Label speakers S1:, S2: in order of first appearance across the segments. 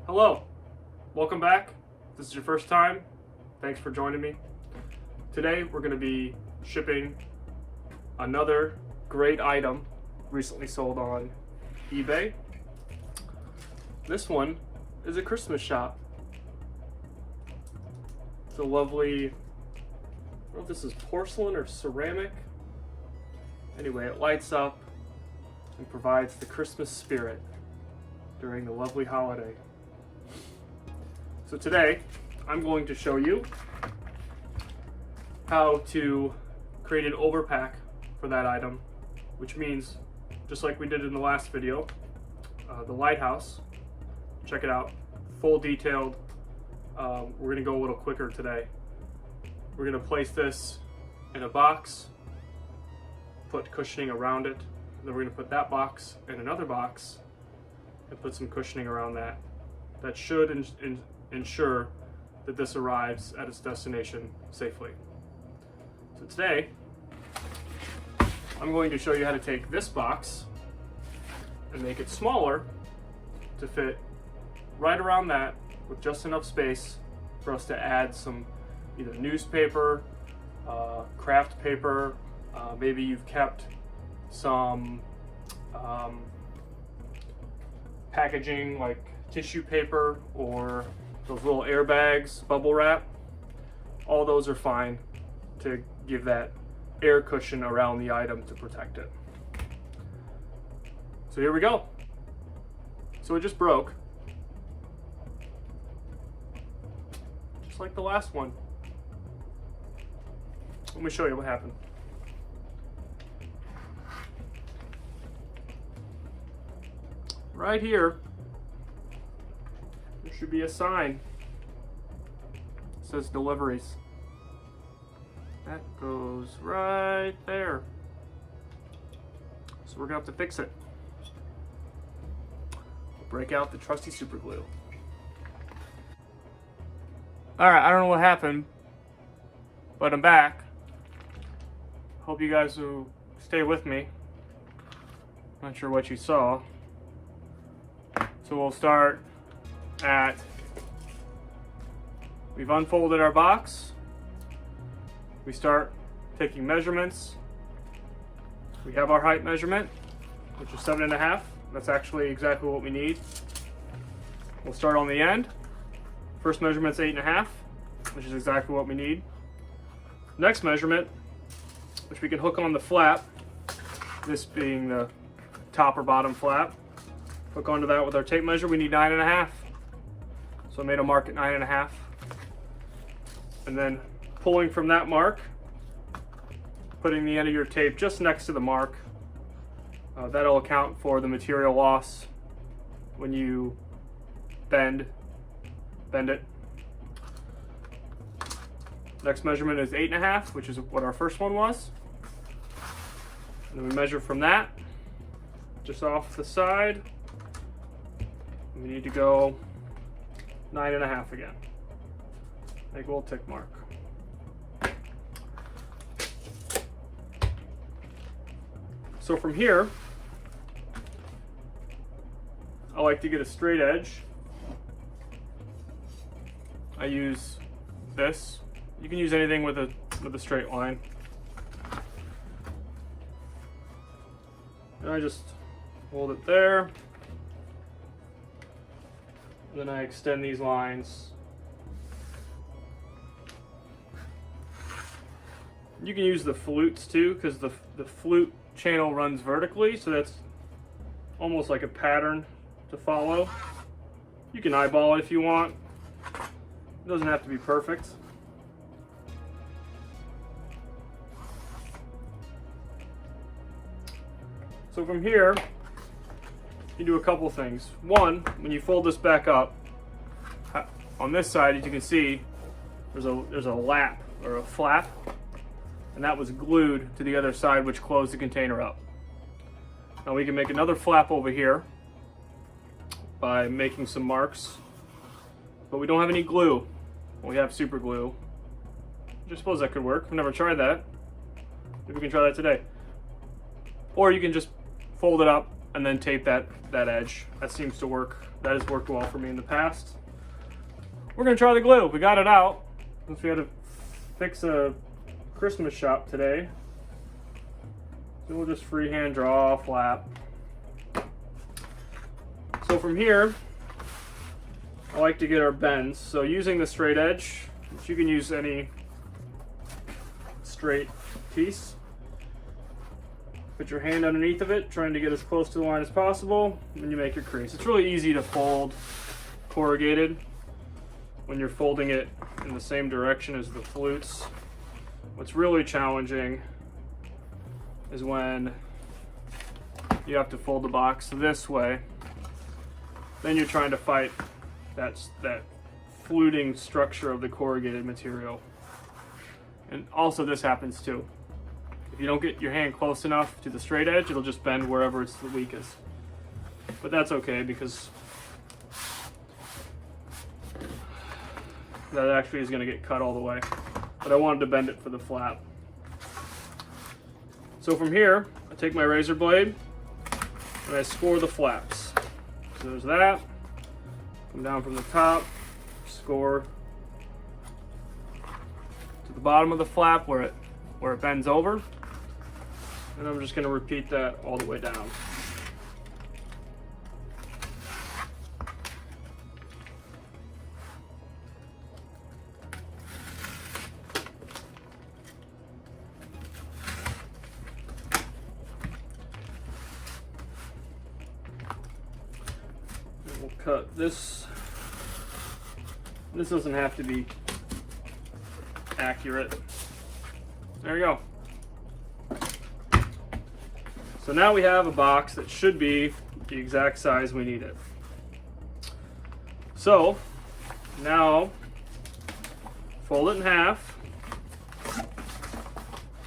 S1: Hello, welcome back. If this is your first time, thanks for joining me. Today we're going to be shipping another great item recently sold on eBay. This one is a Christmas shop. It's a lovely, I don't know if this is porcelain or ceramic. Anyway, it lights up and provides the Christmas spirit during the lovely holiday. So today, I'm going to show you how to create an overpack for that item, which means, just like we did in the last video, the lighthouse, check it out, full detailed. We're gonna go a little quicker today. We're gonna place this in a box, put cushioning around it, and then we're gonna put that box in another box and put some cushioning around that. That should ensure that this arrives at its destination safely. So today, I'm going to show you how to take this box and make it smaller to fit right around that with just enough space for us to add some either newspaper, craft paper, maybe you've kept some packaging like tissue paper or those little airbags, bubble wrap. All those are fine to give that air cushion around the item to protect it. So here we go. So it just broke. Just like the last one. Let me show you what happened. Right here, there should be a sign. It says deliveries. That goes right there. So we're gonna have to fix it. Break out the trusty super glue. Alright, I don't know what happened, but I'm back. Hope you guys will stay with me. Not sure what you saw. So we'll start at, we've unfolded our box. We start taking measurements. We have our height measurement, which is 7.5. That's actually exactly what we need. We'll start on the end. First measurement's 8.5, which is exactly what we need. Next measurement, which we can hook on the flap, this being the top or bottom flap. Hook onto that with our tape measure, we need 9.5. So I made a mark at 9.5. And then pulling from that mark, putting the end of your tape just next to the mark. That'll account for the material loss when you bend it. Next measurement is 8.5, which is what our first one was. And then we measure from that, just off the side. We need to go 9.5 again. Make a little tick mark. So from here, I like to get a straight edge. I use this. You can use anything with a straight line. And I just hold it there. And then I extend these lines. You can use the flutes too, because the flute channel runs vertically, so that's almost like a pattern to follow. You can eyeball it if you want. It doesn't have to be perfect. So from here, you do a couple things. One, when you fold this back up, on this side, as you can see, there's a lap or a flap, and that was glued to the other side, which closed the container up. Now we can make another flap over here by making some marks, but we don't have any glue. We have super glue. I suppose that could work. I've never tried that. Maybe we can try that today. Or you can just fold it up and then tape that edge. That seems to work That has worked well for me in the past. We're gonna try the glue. We got it out since we had to fix a Christmas shop today. So we'll just freehand draw a flap. So from here, I like to get our bends. So using the straight edge, which you can use any straight piece. Put your hand underneath of it, trying to get as close to the line as possible, and you make your crease. It's really easy to fold corrugated when you're folding it in the same direction as the flutes. What's really challenging is when you have to fold the box this way. Then you're trying to fight that fluting structure of the corrugated material. And also this happens too. If you don't get your hand close enough to the straight edge, it'll just bend wherever it's the weakest. But that's okay because that actually is going to get cut all the way. But I wanted to bend it for the flap. So from here, I take my razor blade and I score the flaps. So there's that. Come down from the top, score to the bottom of the flap where it bends over. And I'm just going to repeat that all the way down. And we'll cut this. This doesn't have to be accurate. There you go. So now we have a box that should be the exact size we need it. So now fold it in half.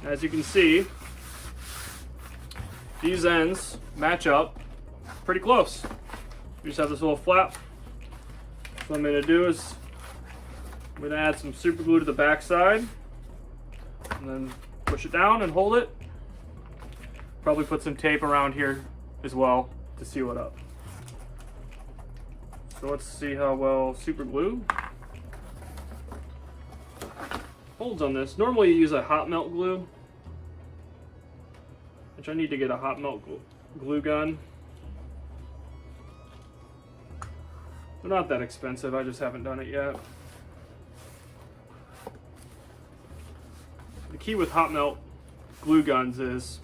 S1: As you can see, these ends match up pretty close. We just have this little flap. What I'm going to do is I'm going to add some super glue to the back side and then push it down and hold it. Probably put some tape around here as well to seal it up. So let's see how well super glue holds on this. Normally you use a hot melt glue, which I need to get a hot melt glue gun. They're not that expensive, I just haven't done it yet. The key with hot melt glue guns is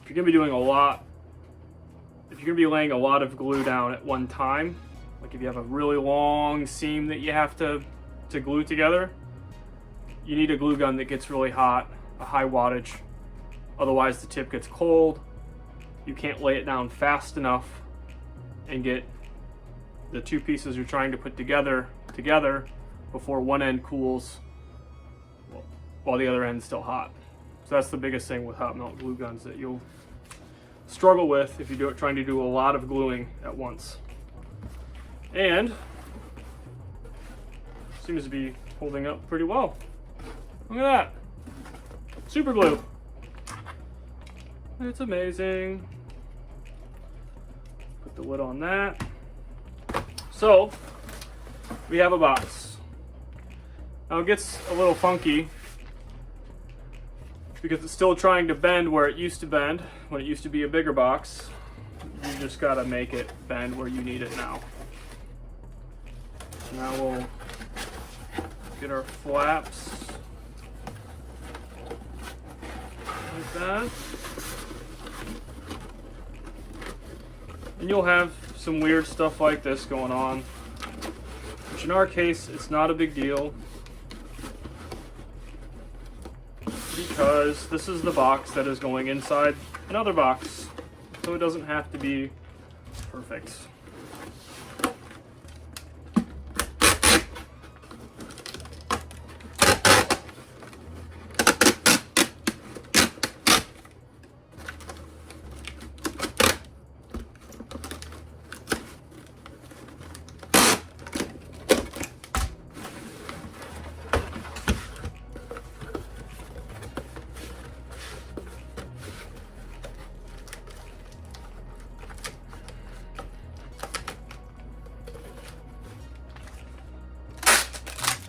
S1: if you're going to be doing if you're going to be laying a lot of glue down at one time, like if you have a really long seam that you have to glue together, you need a glue gun that gets really hot, a high wattage. Otherwise the tip gets cold, you can't lay it down fast enough and get the two pieces you're trying to put together before one end cools while the other end's still hot. So that's the biggest thing with hot melt glue guns that you'll struggle with if you're trying to do a lot of gluing at once. And seems to be holding up pretty well. Look at that. Super glue. It's amazing. Put the lid on that. So we have a box. Now it gets a little funky because it's still trying to bend where it used to bend when it used to be a bigger box. You just gotta make it bend where you need it now. So now we'll get our flaps like that. And you'll have some weird stuff like this going on, which in our case, it's not a big deal because this is the box that is going inside another box, so it doesn't have to be perfect.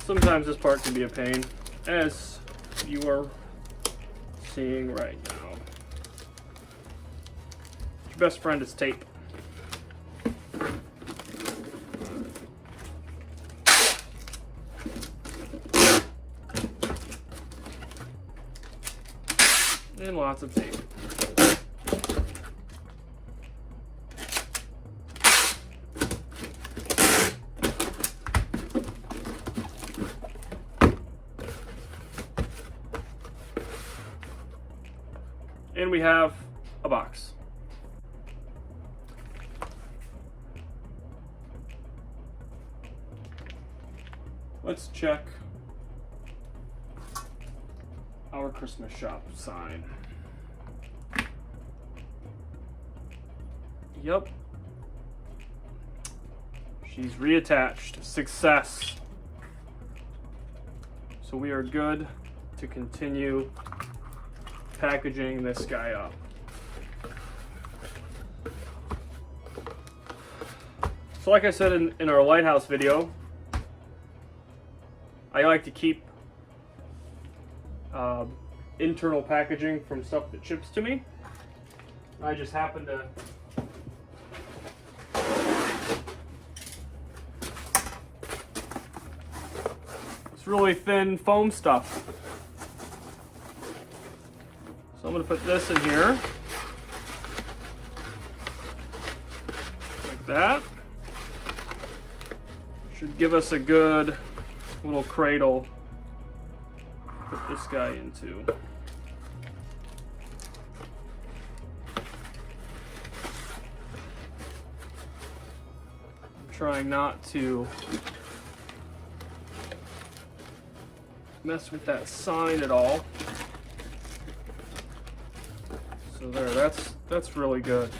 S1: Sometimes this part can be a pain, as you are seeing right now. Your best friend is tape. And lots of tape. And we have a box. Let's check our Christmas shop sign. Yep. She's reattached. Success. So we are good to continue packaging this guy up. So like I said in our lighthouse video, I like to keep internal packaging from stuff that ships to me. I just happen to it's really thin foam stuff. So I'm going to put this in here, like that. Should give us a good little cradle to put this guy into. I'm trying not to mess with that sign at all. So there, that's really good.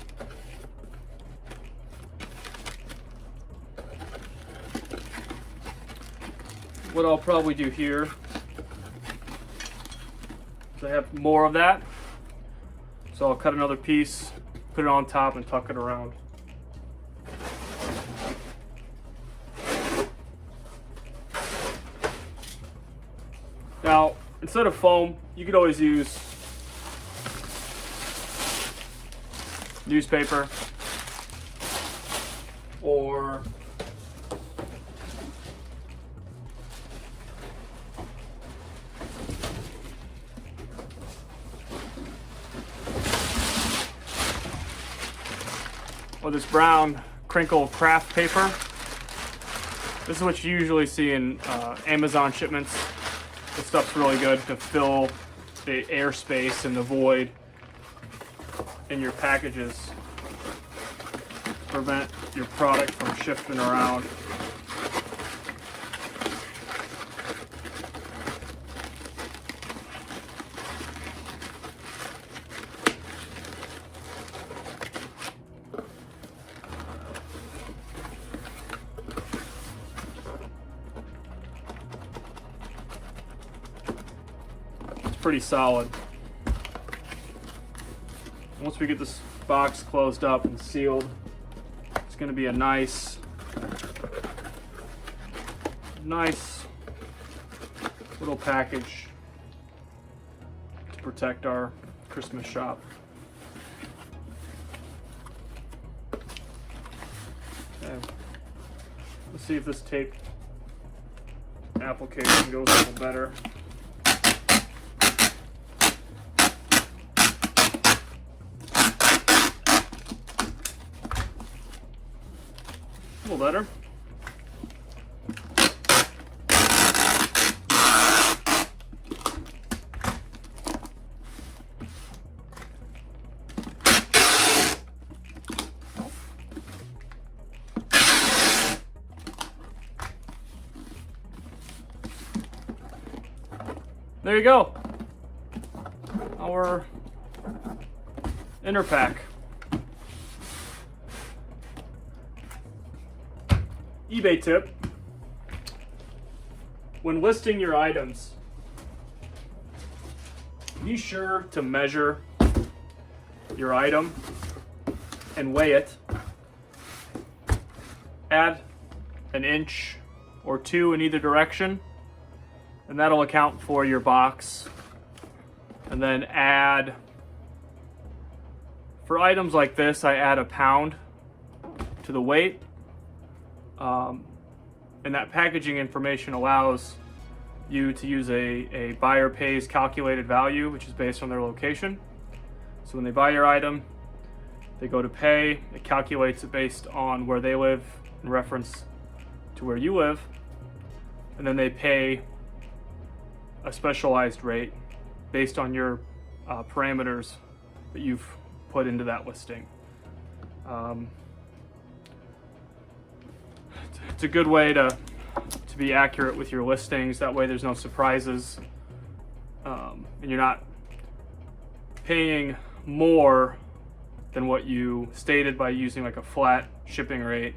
S1: What I'll probably do here is I have more of that, so I'll cut another piece, put it on top, and tuck it around. Now, instead of foam, you could always use newspaper or this brown crinkle craft paper. This is what you usually see in Amazon shipments. This stuff's really good to fill the airspace and the void in your packages, prevent your product from shifting around. It's pretty solid. Once we get this box closed up and sealed, it's going to be a nice little package to protect our Christmas shop. Okay. Let's see if this tape application goes a little better. A little better. There you go. Our inner pack. eBay tip: when listing your items, be sure to measure your item and weigh it. Add an inch or two in either direction and that'll account for your box. And then add, for items like this, I add 1 pound to the weight. And that packaging information allows you to use a buyer pays calculated value, which is based on their location. So when they buy your item, they go to pay, it calculates it based on where they live in reference to where you live, and then they pay a specialized rate based on your parameters that you've put into that listing. It's a good way to be accurate with your listings. That way there's no surprises, and you're not paying more than what you stated by using like a flat shipping rate.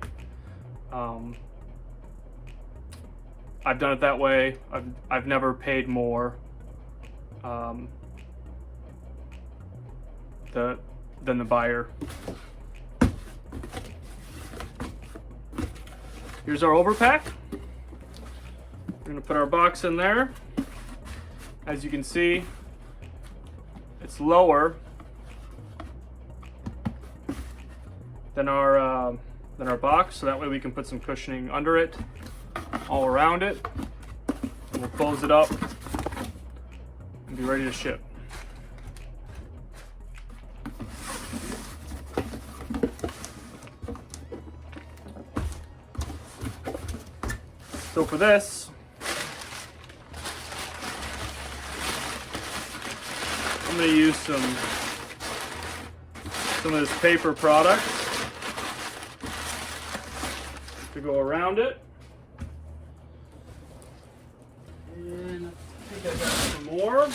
S1: I've done it that way. I've never paid more than the buyer. Here's our overpack. We're gonna put our box in there. As you can see, it's lower than our box, so that way we can put some cushioning under it, all around it. And we'll close it up and be ready to ship. So for this, I'm going to use some of this paper product to go around it. And I think I got some more.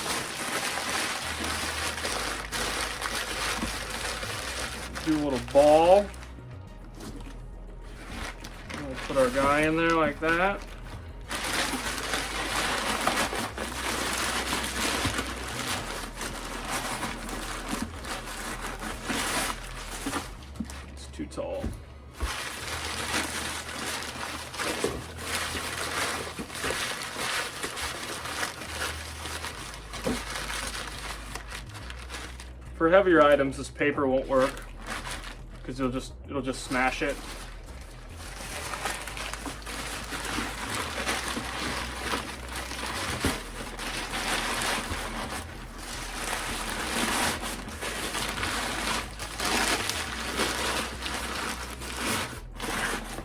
S1: Do a little ball. We'll put our guy in there like that. It's too tall. For heavier items, this paper won't work because it'll just smash it.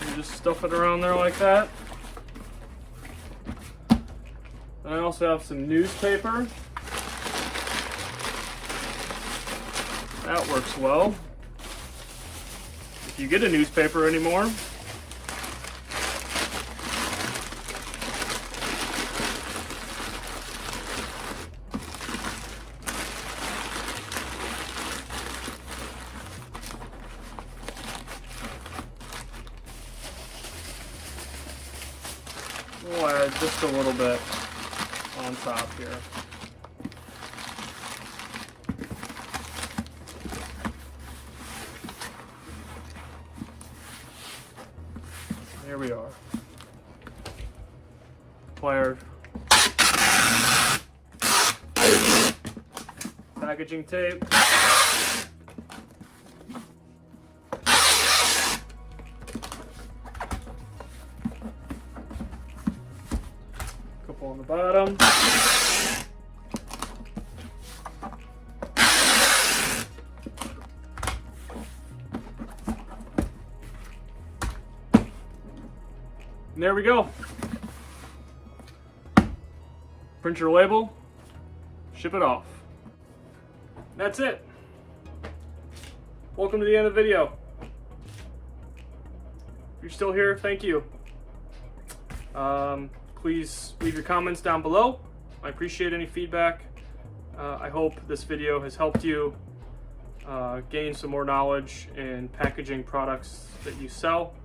S1: You just stuff it around there like that. I also have some newspaper. That works well. If you get a newspaper anymore, we'll add just a little bit on top here. Here we are. Apply packaging tape. Couple on the bottom. And there we go. Print your label, ship it off. That's it. Welcome to the end of the video. If you're still here, thank you. Please leave your comments down below. I appreciate any feedback. I hope this video has helped you gain some more knowledge in packaging products that you sell,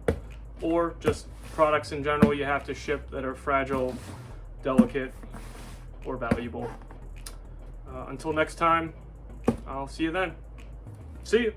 S1: or just products in general you have to ship that are fragile, delicate, or valuable. Until next time, I'll see you then. See you.